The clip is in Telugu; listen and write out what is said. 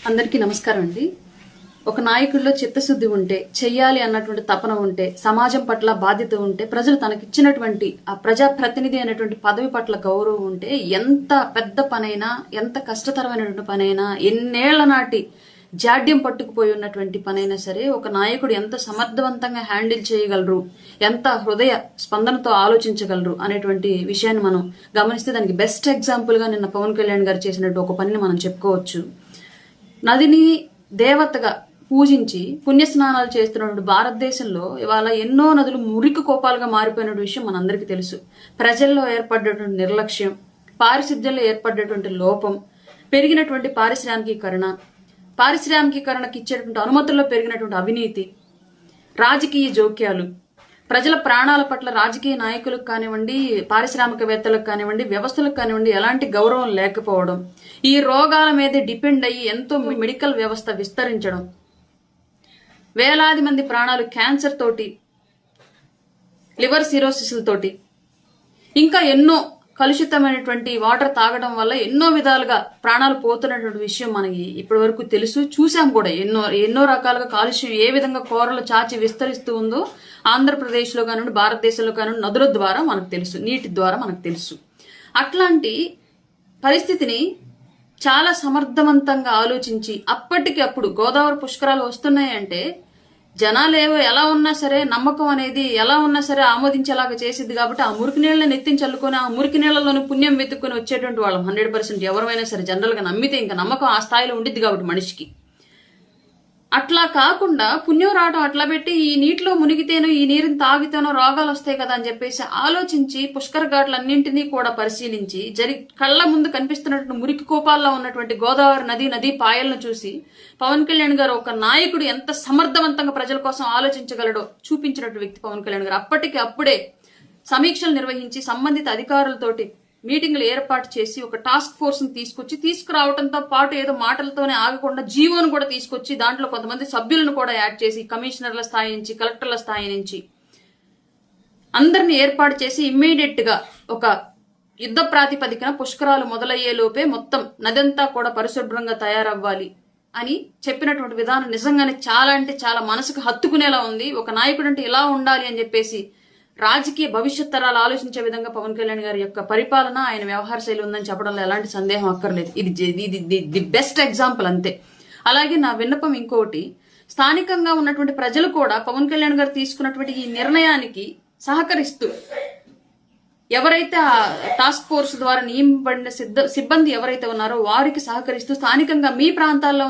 అందరికీ నమస్కారం అండి. ఒక నాయకుడిలో చిత్తశుద్ధి ఉంటే, చెయ్యాలి అన్నటువంటి తపన ఉంటే, సమాజం పట్ల బాధ్యత ఉంటే, ప్రజలు తనకిచ్చినటువంటి ఆ ప్రజా ప్రతినిధి అనేటువంటి పదవి పట్ల గౌరవం ఉంటే, ఎంత పెద్ద పనైనా, ఎంత కష్టతరమైనటువంటి పనైనా, ఎన్నేళ్ల నాటి జాడ్యం పట్టుకుపోయి ఉన్నటువంటి పనైనా సరే, ఒక నాయకుడు ఎంత సమర్థవంతంగా హ్యాండిల్ చేయగలరు, ఎంత హృదయ స్పందనతో ఆలోచించగలరు అనేటువంటి విషయాన్ని మనం గమనిస్తే దానికి బెస్ట్ ఎగ్జాంపుల్ గా నిన్న పవన్ కళ్యాణ్ గారు చేసినట్టు ఒక పనిని మనం చెప్పుకోవచ్చు. నదిని దేవతగా పూజించి పుణ్యస్నానాలు చేస్తున్నటువంటి భారతదేశంలో ఇవాళ ఎన్నో నదులు మురికి కోపాలుగా మారిపోయిన విషయం మనందరికీ తెలుసు. ప్రజల్లో ఏర్పడ్డటువంటి నిర్లక్ష్యం, పారిశుద్ధ్యంలో ఏర్పడ్డటువంటి లోపం, పెరిగినటువంటి పారిశ్రామికీకరణకి ఇచ్చేటువంటి అనుమతుల్లో పెరిగినటువంటి అవినీతి, రాజకీయ జోక్యాలు, ప్రజల ప్రాణాల పట్ల రాజకీయ నాయకులకు కానివ్వండి, పారిశ్రామికవేత్తలకు కానివ్వండి, వ్యవస్థలకు కానివ్వండి ఎలాంటి గౌరవం లేకపోవడం, ఈ రోగాల మీద డిపెండ్ అయ్యి ఎంతో మెడికల్ వ్యవస్థ విస్తరించడం, వేలాది మంది ప్రాణాలు క్యాన్సర్ తోటి, లివర్ సిరోసిస్ తోటి, ఇంకా ఎన్నో కలుషితమైనటువంటి వాటర్ తాగడం వల్ల ఎన్నో విధాలుగా ప్రాణాలు పోతున్నటువంటి విషయం మనకి ఇప్పటి వరకు తెలుసు, చూసాం కూడా. ఎన్నో రకాలుగా కాలుష్యం ఏ విధంగా కోరలు చాచి విస్తరిస్తూ ఉందో ఆంధ్రప్రదేశ్లో కానివ్వండి, భారతదేశంలో కానివ్వండి, నదుల ద్వారా మనకు తెలుసు, నీటి ద్వారా మనకు తెలుసు. అట్లాంటి పరిస్థితిని చాలా సమర్థవంతంగా ఆలోచించి అప్పటికి అప్పుడు గోదావరి పుష్కరాలు వస్తున్నాయంటే జనాలు ఎలా ఉన్నా సరే, నమ్మకం అనేది ఎలా ఉన్నా సరే ఆమోదించేలాగా చేసిద్ది కాబట్టి ఆ మురికి నీళ్ళని ఎత్తిని చల్లుకొని ఆ మురికి నీళ్లలోని పుణ్యం వెతుక్కుని వచ్చేటువంటి వాళ్ళం 100% ఎవరైనా సరే జనరల్ గా నమ్మితే ఇంకా నమ్మకం ఆ స్థాయిలో ఉండిద్ది కాబట్టి మనిషికి. అట్లా కాకుండా పుణ్యం రావడం అట్లా పెట్టి ఈ నీటిలో మునిగితేనో ఈ నీరుని తాగితేనో రోగాలు వస్తాయి కదా అని చెప్పేసి ఆలోచించి పుష్కర ఘాట్లన్నింటినీ కూడా పరిశీలించి కళ్ళ ముందు కనిపిస్తున్నటువంటి మురికి కోపాల్లో ఉన్నటువంటి గోదావరి నదీ పాయలను చూసి పవన్ కళ్యాణ్ గారు ఒక నాయకుడు ఎంత సమర్థవంతంగా ప్రజల కోసం ఆలోచించగలడో చూపించినటువంటి వ్యక్తి పవన్ కళ్యాణ్ గారు. అప్పటికి అప్పుడే సమీక్షలు నిర్వహించి సంబంధిత అధికారులతోటి మీటింగ్లు ఏర్పాటు చేసి ఒక టాస్క్ ఫోర్స్ ని తీసుకురావడంతో పాటు ఏదో మాటలతోనే ఆగకుండా జీవోను కూడా తీసుకొచ్చి దాంట్లో కొంతమంది సభ్యులను కూడా యాడ్ చేసి కమిషనర్ల స్థాయి నుంచి కలెక్టర్ల స్థాయి నుంచి అందరిని ఏర్పాటు చేసి ఇమ్మీడియట్ గా ఒక యుద్ధ ప్రాతిపదికన పుష్కరాలు మొదలయ్యే లోపే మొత్తం నదంతా కూడా పరిశుభ్రంగా తయారవ్వాలి అని చెప్పినటువంటి విధానం నిజంగానే చాలా అంటే చాలా మనసుకు హత్తుకునేలా ఉంది. ఒక నాయకుడు అంటే ఇలా ఉండాలి అని చెప్పేసి రాజకీయ భవిష్యత్ తరాలు ఆలోచించే విధంగా పవన్ కళ్యాణ్ గారి యొక్క పరిపాలన, ఆయన వ్యవహార శైలి ఉందని చెప్పడంలో ఎలాంటి సందేహం అక్కర్లేదు. ఇది ది బెస్ట్ ఎగ్జాంపుల్ అంతే. అలాగే నా విన్నపం ఇంకోటి, స్థానికంగా ఉన్నటువంటి ప్రజలు కూడా పవన్ కళ్యాణ్ గారు తీసుకున్నటువంటి ఈ నిర్ణయానికి సహకరిస్తూ ఎవరైతే ఆ టాస్క్ ఫోర్స్ ద్వారా నియమింపబడిన సిబ్బంది ఎవరైతే ఉన్నారో వారికి సహకరిస్తూ స్థానికంగా మీ ప్రాంతాల్లో